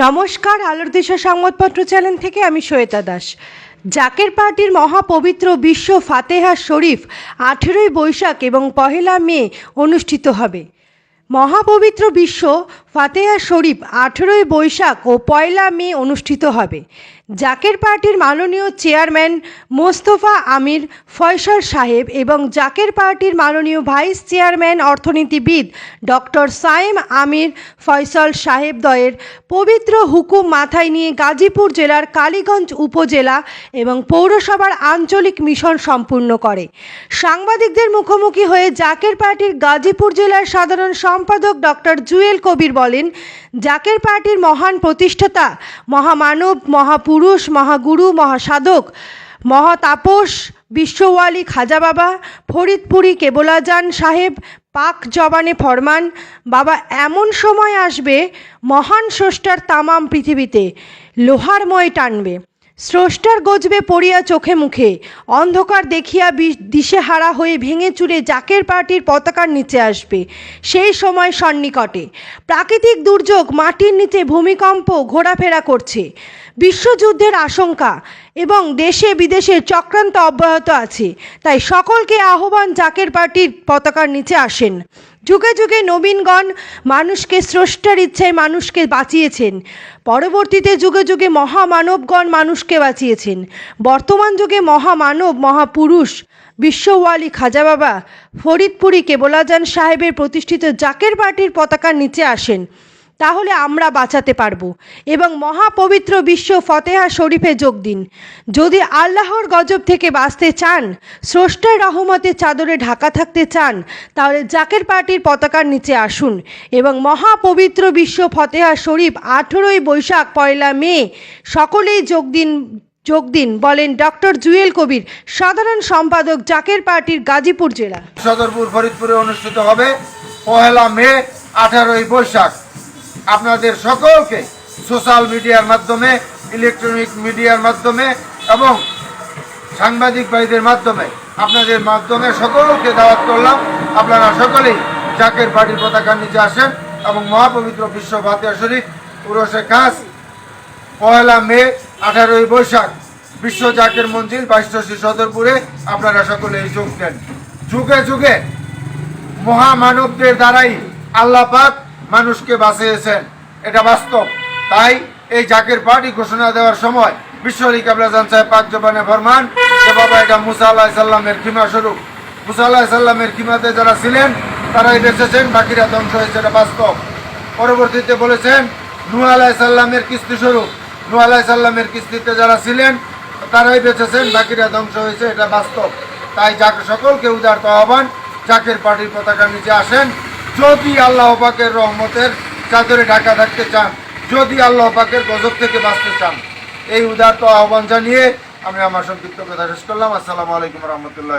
নমস্কার, আলোর দিশা সংবাদপত্র চ্যানেল থেকে আমি শ্বেতা দাস। জাকের পার্টির মহাপবিত্র বিশ্ব ফাতেহা শরীফ 18ই বৈশাখ এবং 1 মে অনুষ্ঠিত হবে। মহাপবিত্র বিশ্ব ফাতেহা শরীফ 18ই বৈশাখ ও 1 মে অনুষ্ঠিত হবে। জাকের পার্টির মাননীয় চেয়ারম্যান মোস্তফা আমির ফয়সাল সাহেব এবং জাকের পার্টির মাননীয় ভাইস চেয়ারম্যান অর্থনীতিবিদ ডক্টর সায়েম আমির ফয়সাল সাহেব দ্বয়ের পবিত্র হুকুম মাথায় নিয়ে গাজীপুর জেলার কালীগঞ্জ উপজেলা এবং পৌরসভার আঞ্চলিক মিশন সম্পূর্ণ করে। সাংবাদিকদের মুখোমুখি হয়ে জাকের পার্টির গাজীপুর জেলার সাধারণ সম্পাদক ডক্টর জুয়েল কবির বলেন, জাকের পার্টির মহান প্রতিষ্ঠাতা, মহামানব, মহাপুরুষ, মহাগুরু, মহাসাধক, মহাতাপস বিশ্বওয়ালি খাজা বাবা ফরিদপুরি কেবলাজান সাহেব পাক জবানে ফরমান, বাবা এমন সময় আসবে মহান স্রষ্টার তামাম পৃথিবীতে লোহারময় টানবে, স্রষ্টার গজবে পড়িয়া চোখে মুখে, অন্ধকার দেখিয়া দিশেহারা হয়ে ভেঙে চুরে জাকের পার্টির পতাকার নিচে আসবে। সেই সময় সন্নিকটে প্রাকৃতিক দুর্যোগ, মাটির নিচে ভূমিকম্প ঘোরাফেরা করছে, বিশ্বযুদ্ধের আশঙ্কা এবং দেশে বিদেশে চক্রান্ত অব্যাহত আছে। তাই সকলকে আহ্বান, জাকের পার্টির পতাকার নিচে আসেন। যুগে যুগে নবীনগণ মানুষকে স্রষ্টার ইচ্ছায় মানুষকে বাঁচিয়েছেন, পরবর্তীতে যুগে যুগে মহামানবগণ মানুষকে বাঁচিয়েছেন। বর্তমান যুগে মহামানব, মহাপুরুষ বিশ্বওয়ালি খাজা বাবা ফরিদপুরি কেবলাজান সাহেবের প্রতিষ্ঠিত জাকের পার্টির পতাকার নিচে আসেন, তাহলে আমরা বাঁচাতে পারবো এবং মহাপবিত্র বিশ্ব ফতেহা শরীফে যোগ দিন। যদি আল্লাহর গজব থেকে বাঁচতে চান, স্রষ্টার রহমতের চাদরে ঢাকা থাকতে চান, তাহলে জাকের পার্টির পতাকার নিচে আসুন এবং মহাপবিত্র বিশ্ব ফতেহা শরীফ 18ই বৈশাখ 1 মে সকলেই যোগ দিন বলেন ডক্টর জুয়েল কবির, সাধারণ সম্পাদক, জাকের পার্টির গাজীপুর জেলা। সদরপুর ফরিদপুরে অনুষ্ঠিত হবে 1 মে 18ই বৈশাখ। আপনাদের সকলকে সোশ্যাল মিডিয়ার মাধ্যমে, ইলেকট্রনিক মিডিয়ার মাধ্যমে এবং সাংবাদিক ভাইদের মাধ্যমে আপনাদের মাধ্যমে সকলকে দাওয়াত করলাম। আপনারা সকলেই জাকের পার্টির পতাকার নিচে আসেন এবং মহাপবিত্র বিশ্ব ফাতেহা শরীফ উরসে খাস 1 মে 18ই বৈশাখ বিশ্ব জাকের মঞ্জিল 22 সদরপুরে আপনারা সকলেই যোগ দেন। যুগে যুগে মহামানবদের দ্বারাই আল্লাহ পাক মানুষকে বাঁচিয়েছেন, এটা বাস্তব। তাই এই জাকের পার্টি ঘোষণা দেওয়ার সময় বিশ্বওয়ালি কেবলাজান সাহেব পাক জবানে ফরমান যে বাবা এটা মুসা আলাইহিস সালামের খিমা স্বরূপ। মুসা আলাইহিস সালামের খিমাতে যারা ছিলেন তারাই বেঁচেছেন, বাকিরা ধ্বংস হয়েছে, এটা বাস্তব। পরবর্তীতে বলেছেন নূহ আলাইহিস সালামের কিস্তি স্বরূপ। নূহ আলাইহিস সালামের কিস্তিতে যারা ছিলেন তারাই বেঁচেছেন, বাকিরা ধ্বংস হয়েছে, এটা বাস্তব। তাই সকলকে উদারত আহ্বান, জাকের পার্টির পতাকার নিচে আসেন যদি আল্লাহ পাকের রহমতের চাদরে ঢাকা থাকতে চান, যদি আল্লাহ পাকের গজব থেকে বাঁচতে চান। এই উদারত আহ্বান জানিয়ে আমি আমার সংক্ষিপ্ত কথা শেষ করলাম। আসসালামু আলাইকুম রহমতুল্লাহ।